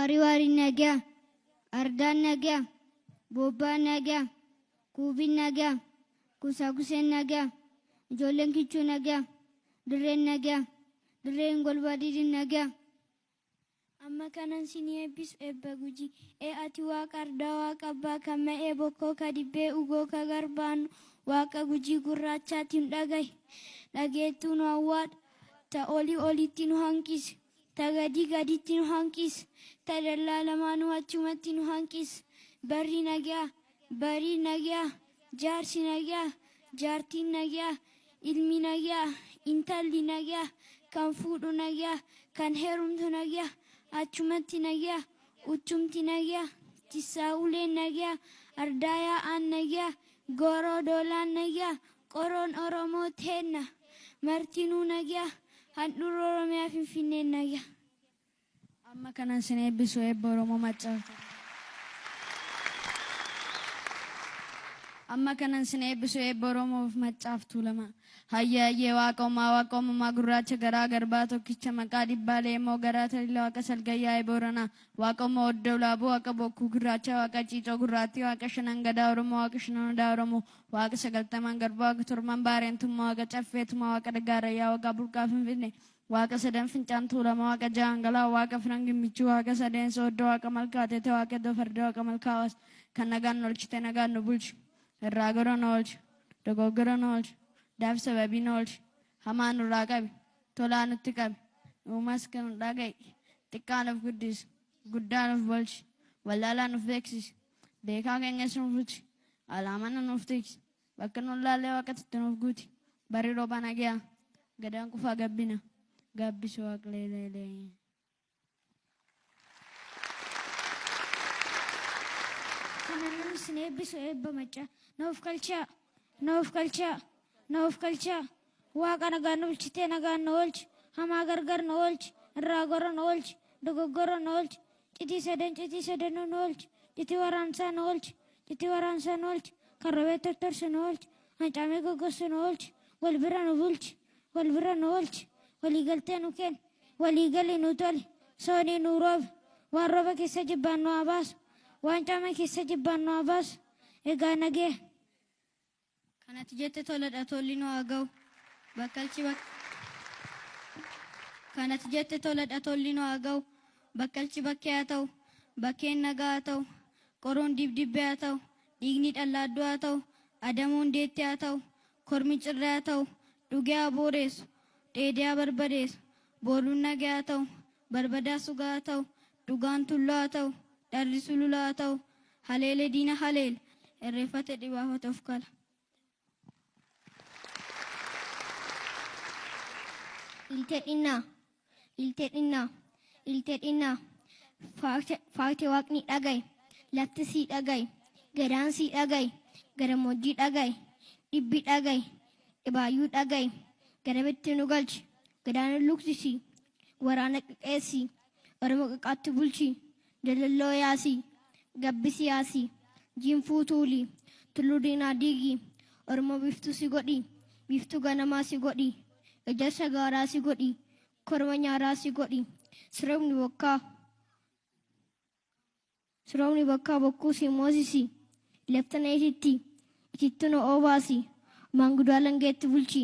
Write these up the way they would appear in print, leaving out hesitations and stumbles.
Wari nagaa, ardaan nagaa, bobbaan nagaa, kuubiin nagaa, kusakuseen nagaa, ijoolleen kichuu nagaa, dirreen nagaa, dirreen golbaadhiidhin nagaa. Amma kanan sinii eebbisu eebba Gujii. Ati waaqa ardaa waaqa abbaa kan ma'ee bokkoo ka dibbee ugoo ka garbaanu waaqa Gujii gurraachaatiin dhageettuu nu awwaadha. Ta olii olitti nu hanqisi. Ta gadii gaditti nu hanqisi. Ta dallaa lamaanuu achumatti nu hanqisi. Barri nagaa, barii nagaa, jaarsi nagaa, jaartiin nagaa, ilmi nagaa, intalli nagaa, kan fuudhu nagaa, kan heerumtu nagaa, achumatti nagaa, uchumti nagaa, tisaa'uleen nagaa, ardaayaan nagaa, gooroo doolaan nagaa, qoroon Oromoo teenna, martinuu nagaa, handhuura Oromiyaa Finfinneen nagaa. Amma kanan sin eebbisu eebba Oromoo Maccaaftuu. Amma kanan sin eebbisu eebba Oromoof Maccaaftuu lama. Hayyaayee waaqoomaa gurraacha garaa garbaa tokkicha maqaa dhibbaa leemoo garaa talila waaqa salgayyaa Booranaa waaqoomaa oddoo laaboo waaqa bokkuu gurraacha waaqa ciicoo gurraattii waaqa shanan gadaa Oromoo waaqa shanan odaa Oromoo waaqa sagaltaman garbaa waaqa torban baareentummaa waaqa caffeetumaa waaqa dhagaarayyaa waaqa burqaa Finfinnee waaqa sadan fincaan tuulama waaqa jaangalaa waaqa firan gimmichuu waaqa sadeen sooddoo waaqa malkaatete waaqa dofarda waaqa malkaawas kan nagaan nolchite nagaan nu bulchu irraa gara noolchu dogoggora noolchu daaf sababii noolchu hamaa nurraa qabi tolaa nutti qabi uumas kan dhaga'i xiqqaa nuuf guddisu guddaa nuuf bolchi wallaalaa nuuf beeksisi beekaa keenyas nuuf bulchi alaamana nuuf tiksi bakka nuun laallee waaqatti nuuf guuti barii rooba nagaa gadaan kufaa gabbina gabbisu waaqleeleelee. Kanan sin eebbisu eebba Maccaa nuuf galchaa waaqa nagaan nu bulchitee nagaan nu oolchi hamaa gargar nu oolchi irraa gora nu oolchi dogoggora nu oolchi citii sadan nu oolchi citii waraansaa nu oolchi kan robee tortorsu nu oolchi hancaamee goggosu nu oolchi wal bira nu bulchi walii galtee nu kenni walii galii nu toli soonii nu roobi waan rooba keessa jibbaan nu abaasu waan caama keessa jibbaan nu abaasu egaa nagee. Kanatti jette toladha tolli nu haa ga'u kanatti jette toladha tolli nu haa ga'u bakkalchi bakkee haa ta'u bakkeen nagaa haa ta'u qoroon dibdibbee haa ta'u dhiigni dhallaadduu haa ta'u adamuun deettee haa ta'u kormi cirree haa ta'u dhugee haa booreessu dheedee haa barbadeessu booluun nagaa haa ta'u barbadaa sugaa haa ta'u dhugaan tulloo haa ta'u dharri sululaa haa ta'u haleelee diina haleele irreeffate dhibaafate of kala. Iltedhinaa faakte waaqni dhagaye lafti sii dhagaye gadaan sii dhagaye garamojjii dhagaye dhibbi dhagaye dhibaayyuu dhagaye garabetti nu galchi gadaan luksisi waraana qixeessi Oromoo qaqaatti bulchi dalalloo yaasi gabbisi yaasi jiinfuu tuuli tulluu diinaa diigi Oromoo biftuu si godhi biftuu ganamaa si godhi ejersa gaaraa si godhi korma nyaaraa si godhi siroomni bakkaa bokkuu si moosisi laftana ititti nu oobaasi maangudaa langeetti bulchi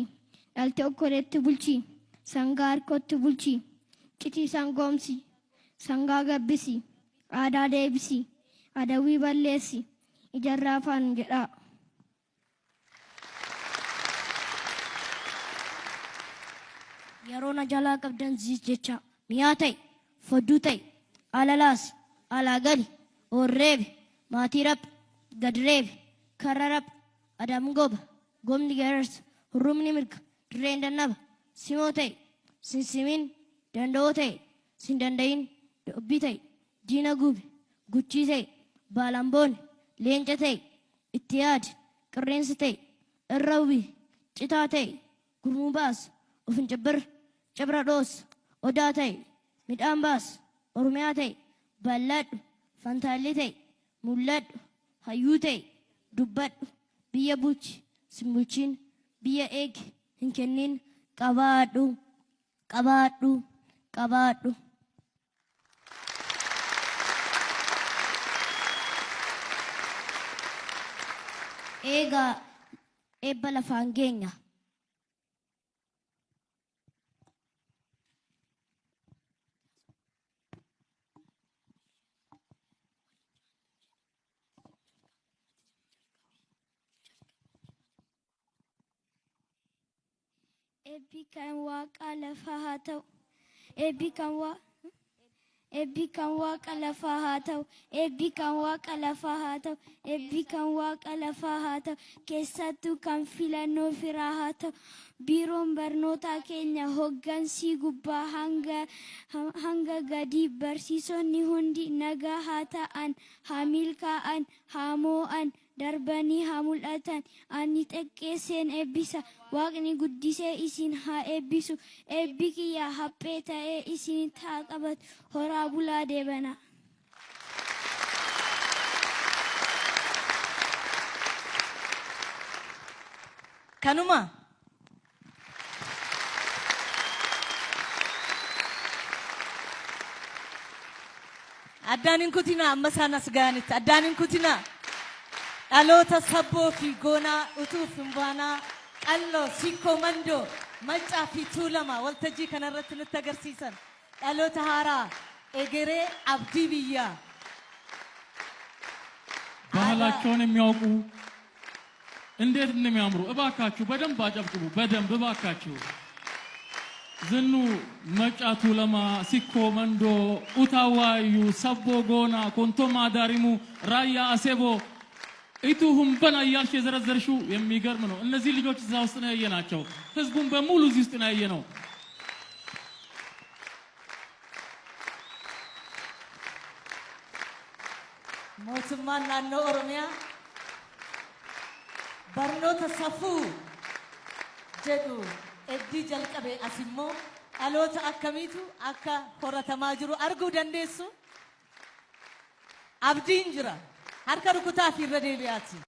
dhalte okkoleetti bulchi sangaa harkootti bulchi citii sangoomsi sangaa gabbisi aadaa deebisi adawii balleessi ijarraa afaan jedhaa. Yeroo na jalaa qabdan ziis jecha mi'aa ta'e fodduu ta'e alalaas alaa gali orreebe maatii raphe gad reebe karra raphe adam goba gomni gararsa hurrumni mirga dirreen dannaba simoo ta'e sinsimin danda'oo ta'e sin dandayin dubbii ta'e diina gube guchii ta'e baalamboon leenca ta'e itti yaade qirreensa ta'e irra ubii citaa ta'e gurmuu baas ofin cabra dhoos odaa ta'e midhaan baas oromiyaa ta'e balladhu fantaallee ta'e mul'adhu hayyuu ta'e dubbadhu biyya bulchi sin bulchiin biyya eegi hin kennin qabaadhu. eegaa eebba lafaan geenya. Eebbi kan waaqa lafaa haa ta'u. Eebbi kan waaqa lafaa haa ta'u. Eebbi kan waaqa lafaa haa ta'u. Eebbi kan waaqa lafaa haa ta'u. Keessattuu kan filannoo firaa haa ta'u. Biiroon barnootaa keenya hoggansii gubbaa hanga gadii barsiisonni hundi nagaa haa ta'an, haa milkaa'an, haa moo'an, darbanii haa mul'atan. Ani xiqqeesseen eebbisa. Waaqni guddisee isin haa eebbisu. Eebbi kiyya haphee ta'ee isin haa qabatu. Horaa bulaa deebana. Kanuma addaanin kutina amma sanas gaanitti addaanin kutina dhaloota sabboo fi goonaa utuuf hin baanaa qalloo sikkoo mandoo maccaa fi tuulama waltajjii kanarratti nutti agarsiisan dhaloota haaraa egeree abdii biyyaa ባህላቸውን የሚያውቁ እንዴት እንደሚያምሩ እባካችሁ በደንብ አጨብጭቡ። በደንብ እባካችሁ። ዝኑ መጫቱ ለማ ሲኮ መንዶ ኡታዋዩ ሰቦ ጎና ኮንቶማ ዳሪሙ ራያ አሴቦ ኢቱ ሁምበና እያልሽ የዘረዘርሽው የሚገርም ነው። እነዚህ ልጆች እዛ ውስጥ ነው ያየናቸው። ህዝቡን በሙሉ እዚህ ውስጥ ነው ያየነው። mootummaan naannoo Oromiyaa barnoota safuu jedhu eddii jalqabe asimmoo dhaloota akkamiitu akka horatamaa jiru arguu dandeessu. Abdiin jira. Harka rukutaa fi irra deebi'aati.